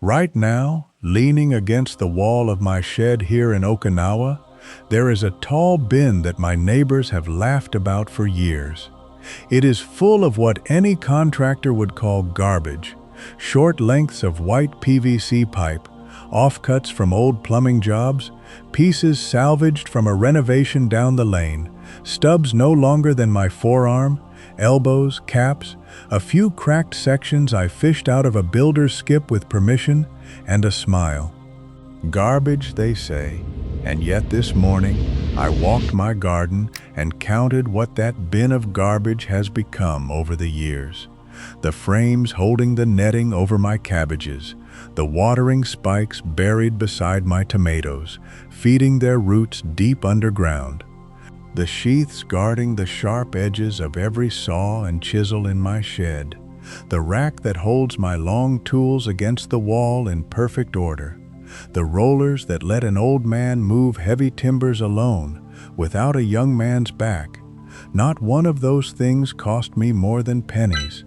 Right now, leaning against the wall of my shed here in Okinawa, there is a tall bin that my neighbors have laughed about for years. It is full of what any contractor would call garbage: short lengths of white PVC pipe, offcuts from old plumbing jobs, pieces salvaged from a renovation down the lane, stubs no longer than my forearm, elbows, caps, a few cracked sections I fished out of a builder's skip with permission, and a smile. Garbage, they say, and yet this morning I walked my garden and counted what that bin of garbage has become over the years. The frames holding the netting over my cabbages, the watering spikes buried beside my tomatoes, feeding their roots deep underground, the sheaths guarding the sharp edges of every saw and chisel in my shed, the rack that holds my long tools against the wall in perfect order, the rollers that let an old man move heavy timbers alone, without a young man's back. Not one of those things cost me more than pennies.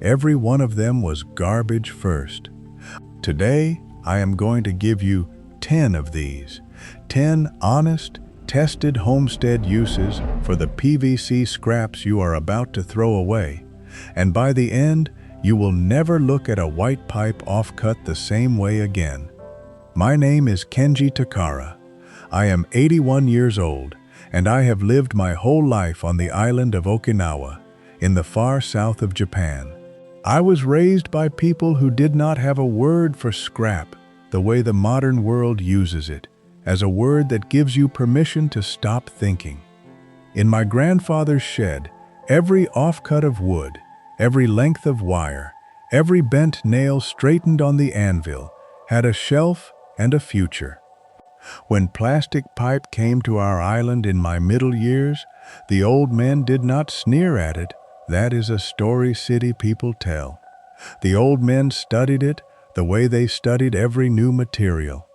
Every one of them was garbage first. Today, I am going to give you 10 of these. 10 honest, tested homestead uses for the PVC scraps you are about to throw away. And by the end, you will never look at a white pipe offcut the same way again. My name is Kenji Takara. I am 81 years old, and I have lived my whole life on the island of Okinawa, in the far south of Japan. I was raised by people who did not have a word for scrap the way the modern world uses it, as a word that gives you permission to stop thinking. In my grandfather's shed, every offcut of wood, every length of wire, every bent nail straightened on the anvil had a shelf and a future. When plastic pipe came to our island in my middle years, the old men did not sneer at it. That is a story city people tell. The old men studied it the way they studied every new material.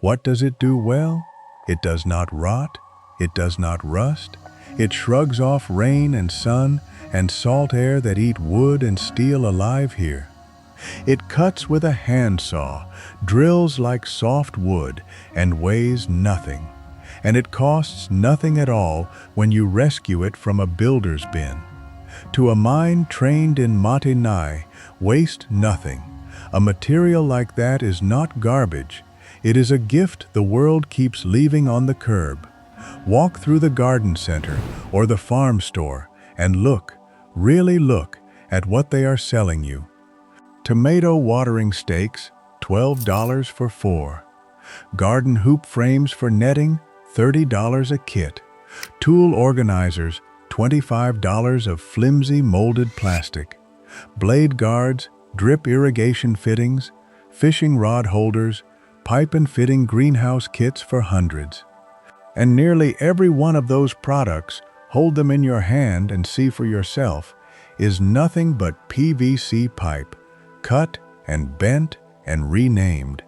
What does it do well? It does not rot. It does not rust. It shrugs off rain and sun and salt air that eat wood and steel alive here. It cuts with a handsaw, drills like soft wood, and weighs nothing. And it costs nothing at all when you rescue it from a builder's bin. To a mind trained in Matenai, waste nothing. A material like that is not garbage. It is a gift the world keeps leaving on the curb. Walk through the garden center or the farm store and look, really look, at what they are selling you. Tomato watering stakes, $12 for 4. Garden hoop frames for netting, $30 a kit. Tool organizers, $25 of flimsy molded plastic. Blade guards, drip irrigation fittings, fishing rod holders, pipe and fitting greenhouse kits for hundreds. And nearly every one of those products, hold them in your hand and see for yourself, is nothing but PVC pipe, cut and bent and renamed.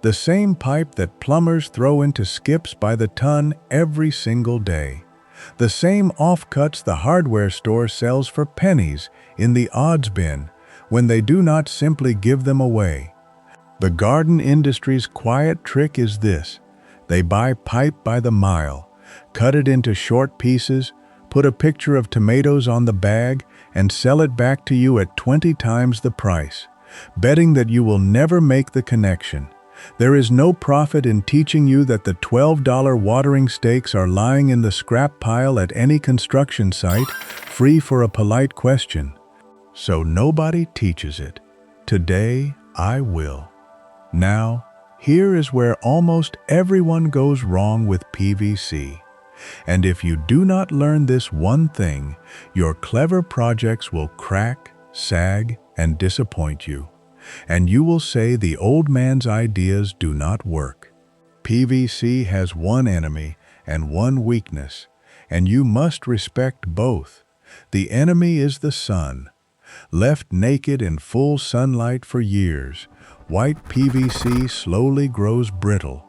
The same pipe that plumbers throw into skips by the ton every single day. The same offcuts the hardware store sells for pennies in the odds bin when they do not simply give them away. The garden industry's quiet trick is this: they buy pipe by the mile, cut it into short pieces, put a picture of tomatoes on the bag, and sell it back to you at 20 times the price, betting that you will never make the connection. There is no profit in teaching you that the $12 watering stakes are lying in the scrap pile at any construction site, free for a polite question. So nobody teaches it. Today, I will. Now, here is where almost everyone goes wrong with PVC. And if you do not learn this one thing, your clever projects will crack, sag, and disappoint you. And you will say the old man's ideas do not work. PVC has one enemy and one weakness, and you must respect both. The enemy is the sun. Left naked in full sunlight for years, white PVC slowly grows brittle.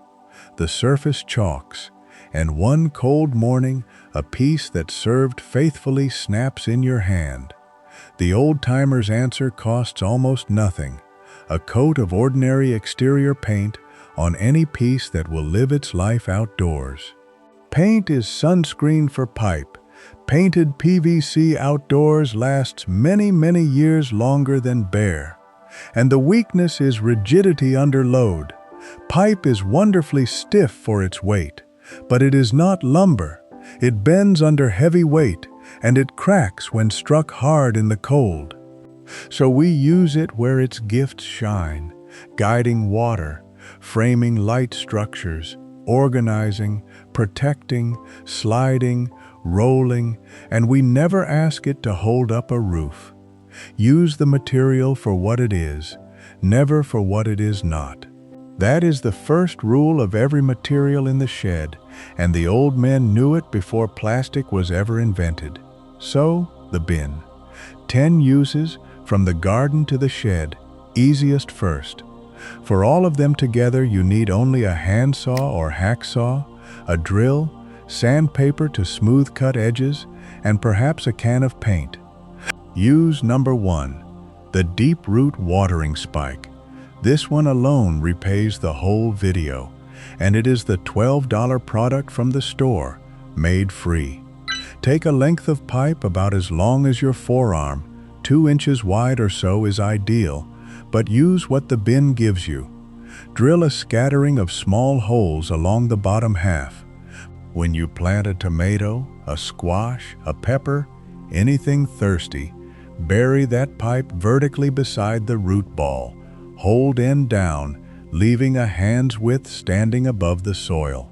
The surface chalks, and one cold morning, a piece that served faithfully snaps in your hand. The old-timer's answer costs almost nothing: a coat of ordinary exterior paint on any piece that will live its life outdoors. Paint is sunscreen for pipe. Painted PVC outdoors lasts many, many years longer than bare. And the weakness is rigidity under load. Pipe is wonderfully stiff for its weight, but it is not lumber. It bends under heavy weight, and it cracks when struck hard in the cold. So we use it where its gifts shine, guiding water, framing light structures, organizing, protecting, sliding, rolling, and we never ask it to hold up a roof. Use the material for what it is, never for what it is not. That is the first rule of every material in the shed, and the old men knew it before plastic was ever invented. So, the bin. 10 uses, from the garden to the shed, easiest first. For all of them together, you need only a handsaw or hacksaw, a drill, sandpaper to smooth cut edges, and perhaps a can of paint. Use number 1, the deep root watering spike. This one alone repays the whole video, and it is the $12 product from the store, made free. Take a length of pipe about as long as your forearm, 2 inches wide or so is ideal, but use what the bin gives you. Drill a scattering of small holes along the bottom half. When you plant a tomato, a squash, a pepper, anything thirsty, bury that pipe vertically beside the root ball. Hold end down, leaving a hand's width standing above the soil.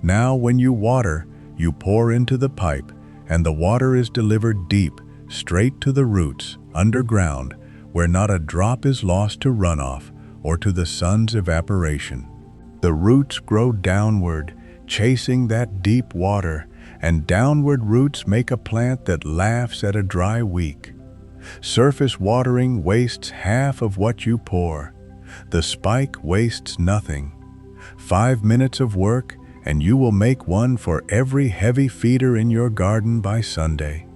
Now when you water, you pour into the pipe, and the water is delivered deep, straight to the roots, underground, where not a drop is lost to runoff or to the sun's evaporation. The roots grow downward, chasing that deep water, and downward roots make a plant that laughs at a dry week. Surface watering wastes half of what you pour. The spike wastes nothing. 5 minutes of work, and you will make one for every heavy feeder in your garden by Sunday.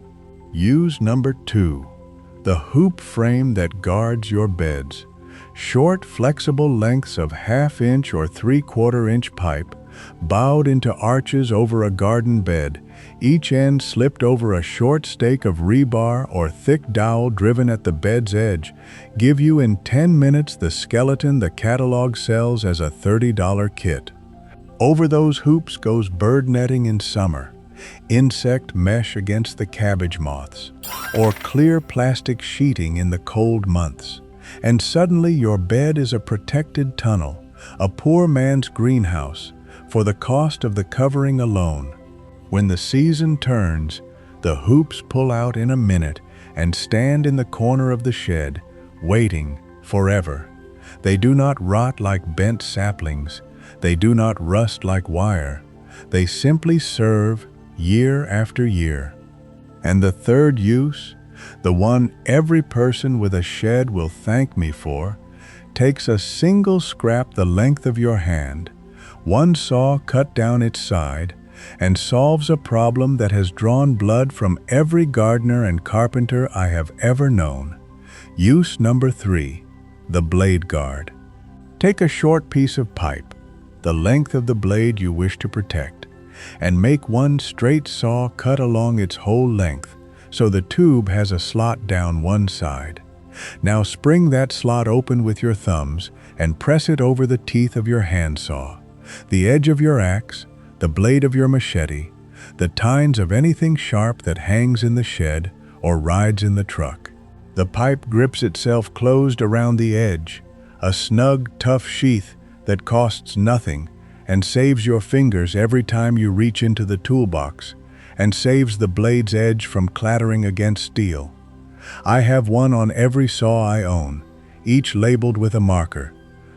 Use number 2, the hoop frame that guards your beds. Short, flexible lengths of 1/2 inch or 3/4 inch pipe, bowed into arches over a garden bed, each end slipped over a short stake of rebar or thick dowel driven at the bed's edge, give you in 10 minutes the skeleton the catalog sells as a $30 kit. Over those hoops goes bird netting in summer, insect mesh against the cabbage moths, or clear plastic sheeting in the cold months. And suddenly your bed is a protected tunnel, a poor man's greenhouse, for the cost of the covering alone. When the season turns, the hoops pull out in a minute and stand in the corner of the shed, waiting forever. They do not rot like bent saplings. They do not rust like wire. They simply serve year after year. And the third use, the one every person with a shed will thank me for, takes a single scrap the length of your hand, one saw cut down its side, and solves a problem that has drawn blood from every gardener and carpenter I have ever known. Use number 3, the blade guard. Take a short piece of pipe, the length of the blade you wish to protect, and make one straight saw cut along its whole length, so the tube has a slot down one side. Now spring that slot open with your thumbs and press it over the teeth of your handsaw, the edge of your axe, the blade of your machete, the tines of anything sharp that hangs in the shed or rides in the truck. The pipe grips itself closed around the edge, a snug, tough sheath that costs nothing and saves your fingers every time you reach into the toolbox, and saves the blade's edge from clattering against steel. I have one on every saw I own, each labeled with a marker.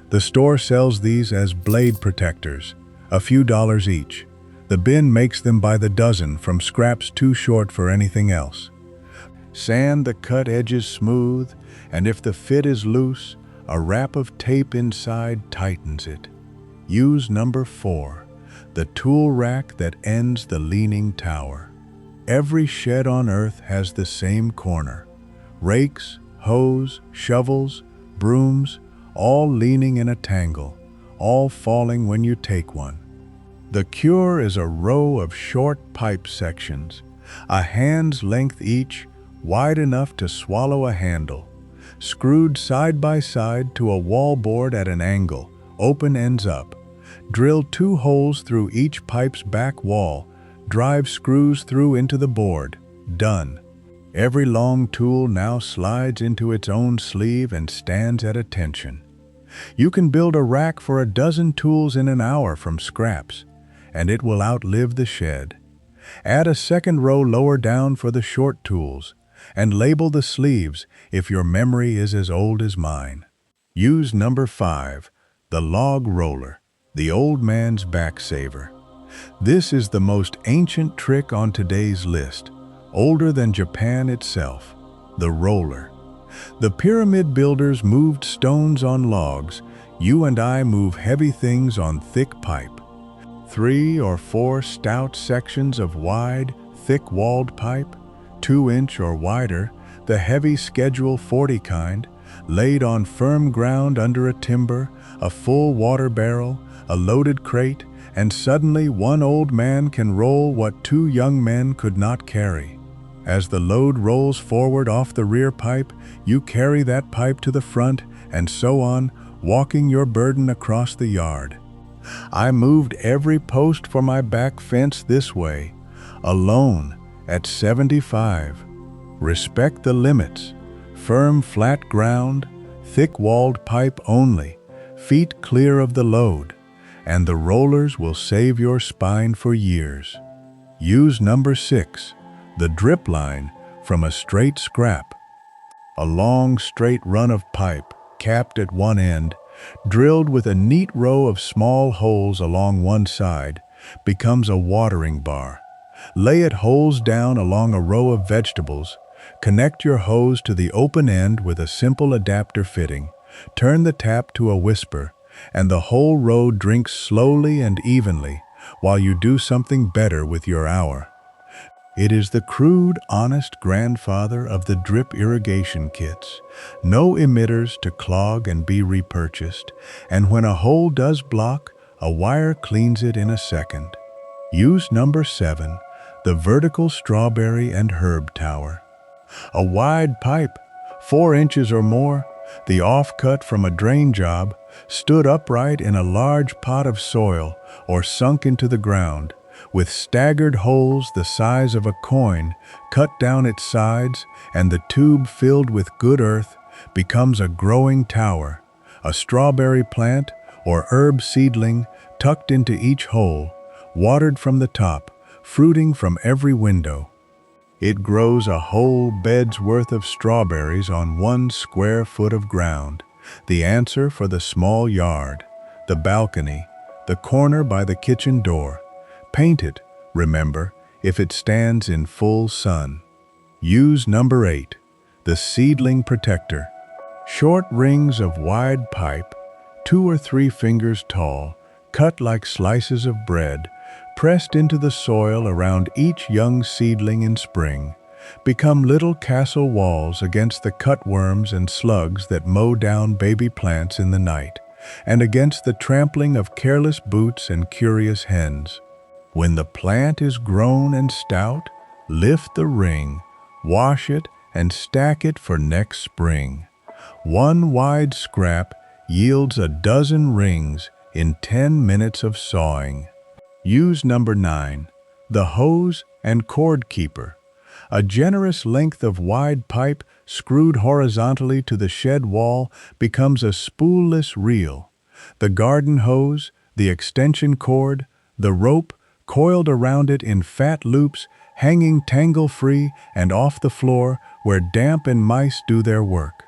The store sells these as blade protectors, a few dollars each. The bin makes them by the dozen from scraps too short for anything else. Sand the cut edges smooth, and if the fit is loose, a wrap of tape inside tightens it. Use number 4, the tool rack that ends the leaning tower. Every shed on earth has the same corner. Rakes, hoes, shovels, brooms, all leaning in a tangle, all falling when you take one. The cure is a row of short pipe sections, a hand's length each, wide enough to swallow a handle, screwed side by side to a wallboard at an angle, open ends up. Drill 2 holes through each pipe's back wall, drive screws through into the board. Done. Every long tool now slides into its own sleeve and stands at attention. You can build a rack for a dozen tools in an hour from scraps, and it will outlive the shed. Add a second row lower down for the short tools, and label the sleeves if your memory is as old as mine. Use number 5, the log roller, the old man's back saver. This is the most ancient trick on today's list, older than Japan itself, the roller. The pyramid builders moved stones on logs. You and I move heavy things on thick pipe. 3 or 4 stout sections of wide, thick-walled pipe, 2-inch or wider, the heavy Schedule 40 kind, laid on firm ground under a timber, a full water barrel, a loaded crate, and suddenly one old man can roll what 2 young men could not carry. As the load rolls forward off the rear pipe, you carry that pipe to the front, and so on, walking your burden across the yard. I moved every post for my back fence this way, alone, at 75. Respect the limits. Firm, flat ground, thick-walled pipe only, feet clear of the load, and the rollers will save your spine for years. Use number 6, the drip line from a straight scrap. A long, straight run of pipe, capped at one end, drilled with a neat row of small holes along one side, becomes a watering bar. Lay it holes down along a row of vegetables. Connect your hose to the open end with a simple adapter fitting. Turn the tap to a whisper, and the whole row drinks slowly and evenly while you do something better with your hour. It is the crude, honest grandfather of the drip irrigation kits. No emitters to clog and be repurchased, and when a hole does block, a wire cleans it in a second. Use number 7, the vertical strawberry and herb tower. A wide pipe, 4 inches or more, the offcut from a drain job, stood upright in a large pot of soil or sunk into the ground, with staggered holes the size of a coin cut down its sides, and the tube filled with good earth, becomes a growing tower, a strawberry plant or herb seedling tucked into each hole, watered from the top, fruiting from every window. It grows a whole bed's worth of strawberries on 1 square foot of ground, the answer for the small yard, the balcony, the corner by the kitchen door. Paint it, remember, if it stands in full sun. Use number 8, the seedling protector. Short rings of wide pipe, 2 or 3 fingers tall, cut like slices of bread, pressed into the soil around each young seedling in spring, become little castle walls against the cutworms and slugs that mow down baby plants in the night, and against the trampling of careless boots and curious hens. When the plant is grown and stout, lift the ring, wash it, and stack it for next spring. 1 wide scrap yields a dozen rings in 10 minutes of sawing. Use number 9, the hose and cord keeper. A generous length of wide pipe screwed horizontally to the shed wall becomes a spoolless reel. The garden hose, the extension cord, the rope, coiled around it in fat loops, hanging tangle-free and off the floor where damp and mice do their work.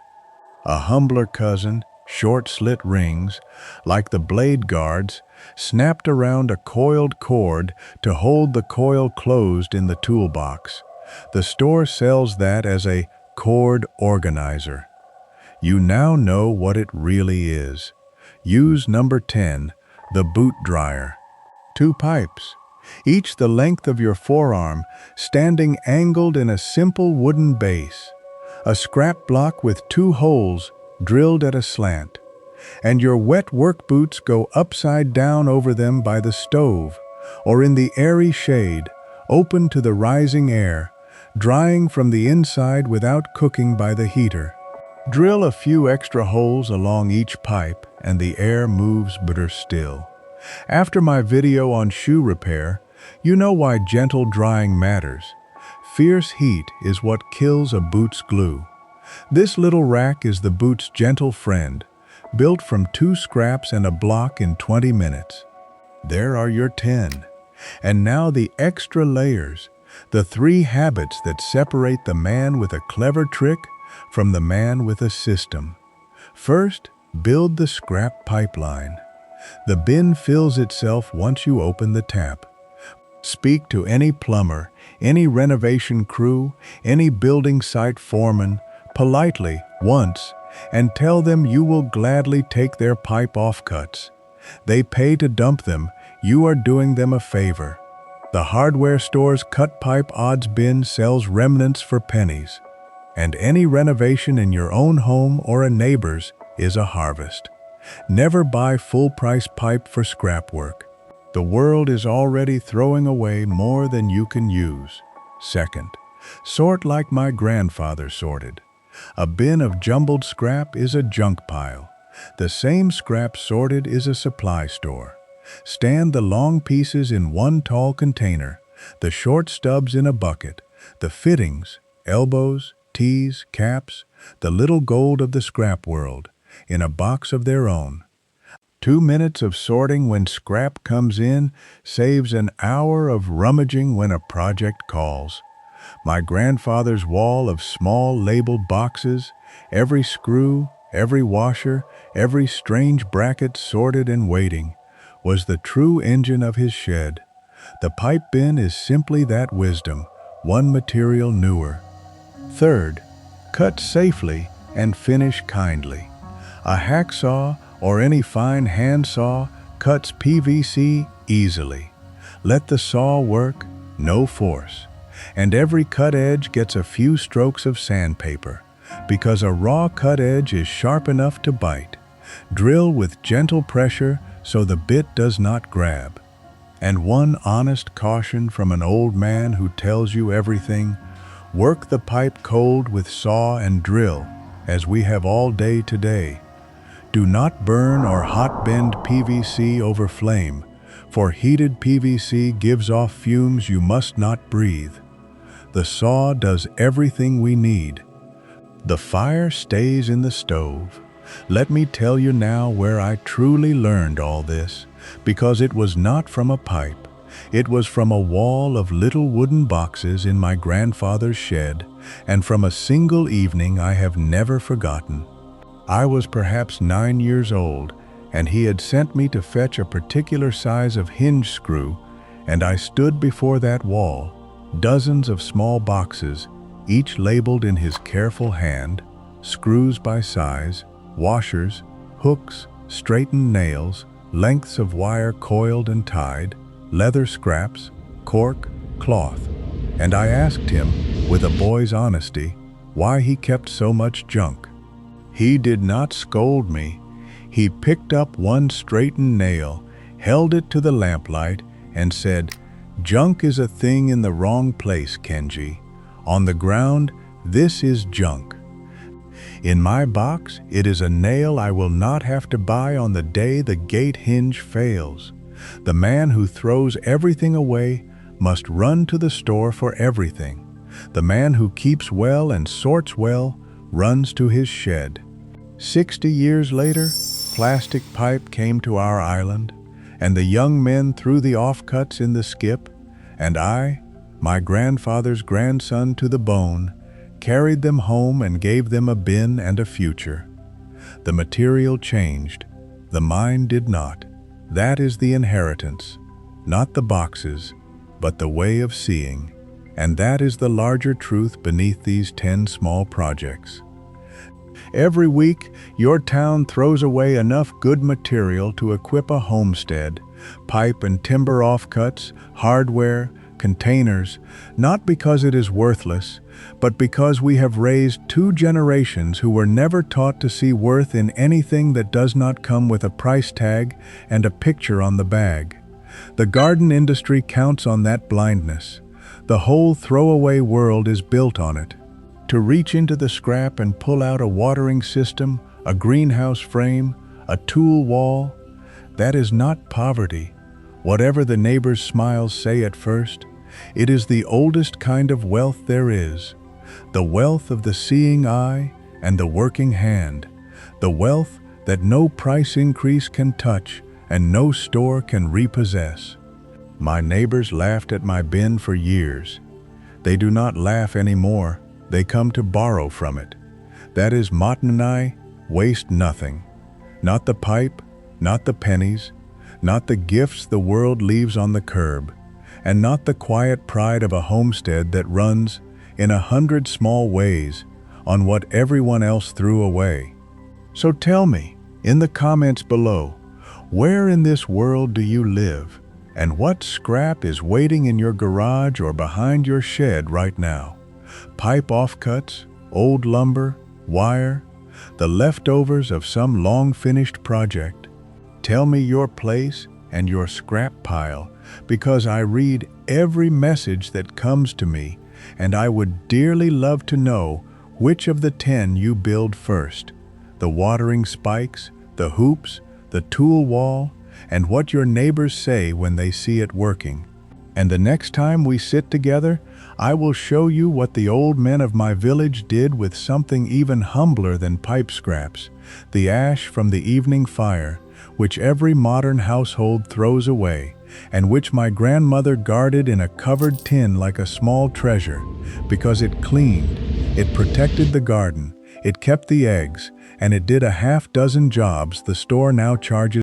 A humbler cousin, short-slit rings, like the blade guards, snapped around a coiled cord to hold the coil closed in the toolbox. The store sells that as a cord organizer. You now know what it really is. Use number 10, the boot dryer. 2 pipes, each the length of your forearm, standing angled in a simple wooden base. A scrap block with 2 holes drilled at a slant. and your wet work boots go upside down over them by the stove, or in the airy shade, open to the rising air, drying from the inside without cooking by the heater. Drill a few extra holes along each pipe, and the air moves better still. After my video on shoe repair, you know why gentle drying matters. Fierce heat is what kills a boot's glue. This little rack is the boot's gentle friend, built from 2 scraps and a block in 20 minutes. There are your 10. And now the extra layers, the 3 habits that separate the man with a clever trick from the man with a system. First, build the scrap pipeline. The bin fills itself once you open the tap. Speak to any plumber, any renovation crew, any building site foreman, politely, once, and tell them you will gladly take their pipe offcuts. They pay to dump them, you are doing them a favor. The hardware store's cut pipe odds bin sells remnants for pennies. And any renovation in your own home or a neighbor's is a harvest. Never buy full-price pipe for scrap work. The world is already throwing away more than you can use. Second, sort like my grandfather sorted. A bin of jumbled scrap is a junk pile. The same scrap sorted is a supply store. Stand the long pieces in one tall container, the short stubs in a bucket, the fittings, elbows, tees, caps, the little gold of the scrap world, in a box of their own. 2 minutes of sorting when scrap comes in saves an hour of rummaging when a project calls. My grandfather's wall of small labeled boxes, every screw, every washer, every strange bracket sorted and waiting, was the true engine of his shed. The pipe bin is simply that wisdom, one material newer. Third, cut safely and finish kindly. A hacksaw or any fine hand saw cuts PVC easily. Let the saw work, no force. And every cut edge gets a few strokes of sandpaper, because a raw cut edge is sharp enough to bite. Drill with gentle pressure so the bit does not grab. And one honest caution from an old man who tells you everything: work the pipe cold with saw and drill, as we have all day today. Do not burn or hot bend PVC over flame, for heated PVC gives off fumes you must not breathe. The saw does everything we need. The fire stays in the stove. Let me tell you now where I truly learned all this, because it was not from a pipe. It was from a wall of little wooden boxes in my grandfather's shed, and from a single evening I have never forgotten. I was perhaps 9 years old, and he had sent me to fetch a particular size of hinge screw, and I stood before that wall, dozens of small boxes, each labeled in his careful hand, screws by size, washers, hooks, straightened nails, lengths of wire coiled and tied, leather scraps, cork, cloth. And I asked him, with a boy's honesty, why he kept so much junk. He did not scold me. He picked up one straightened nail, held it to the lamplight, and said, "Junk is a thing in the wrong place, Kenji. On the ground, this is junk. In my box, it is a nail I will not have to buy on the day the gate hinge fails. The man who throws everything away must run to the store for everything. The man who keeps well and sorts well runs to his shed." 60 years later, plastic pipe came to our island, and the young men threw the offcuts in the skip, and I, my grandfather's grandson to the bone, carried them home and gave them a bin and a future. The material changed, the mind did not. That is the inheritance, not the boxes, but the way of seeing, and that is the larger truth beneath these 10 small projects. Every week, your town throws away enough good material to equip a homestead, pipe and timber offcuts, hardware, containers, not because it is worthless, but because we have raised 2 generations who were never taught to see worth in anything that does not come with a price tag and a picture on the bag. The garden industry counts on that blindness. The whole throwaway world is built on it. To reach into the scrap and pull out a watering system, a greenhouse frame, a tool wall, that is not poverty. Whatever the neighbor's smiles say at first, it is the oldest kind of wealth there is. The wealth of the seeing eye and the working hand. The wealth that no price increase can touch and no store can repossess. My neighbors laughed at my bin for years. They do not laugh anymore. They come to borrow from it. That is, Martin and I waste nothing. Not the pipe, not the pennies, not the gifts the world leaves on the curb, and not the quiet pride of a homestead that runs, in 100 small ways, on what everyone else threw away. So tell me, in the comments below, where in this world do you live, and what scrap is waiting in your garage or behind your shed right now? Pipe offcuts, old lumber, wire, the leftovers of some long-finished project. Tell me your place and your scrap pile, because I read every message that comes to me, and I would dearly love to know which of the 10 you build first. The watering spikes, the hoops, the tool wall, and what your neighbors say when they see it working. And the next time we sit together, I will show you what the old men of my village did with something even humbler than pipe scraps, the ash from the evening fire, which every modern household throws away, and which my grandmother guarded in a covered tin like a small treasure, because it cleaned, it protected the garden, it kept the eggs, and it did a half dozen jobs the store now charges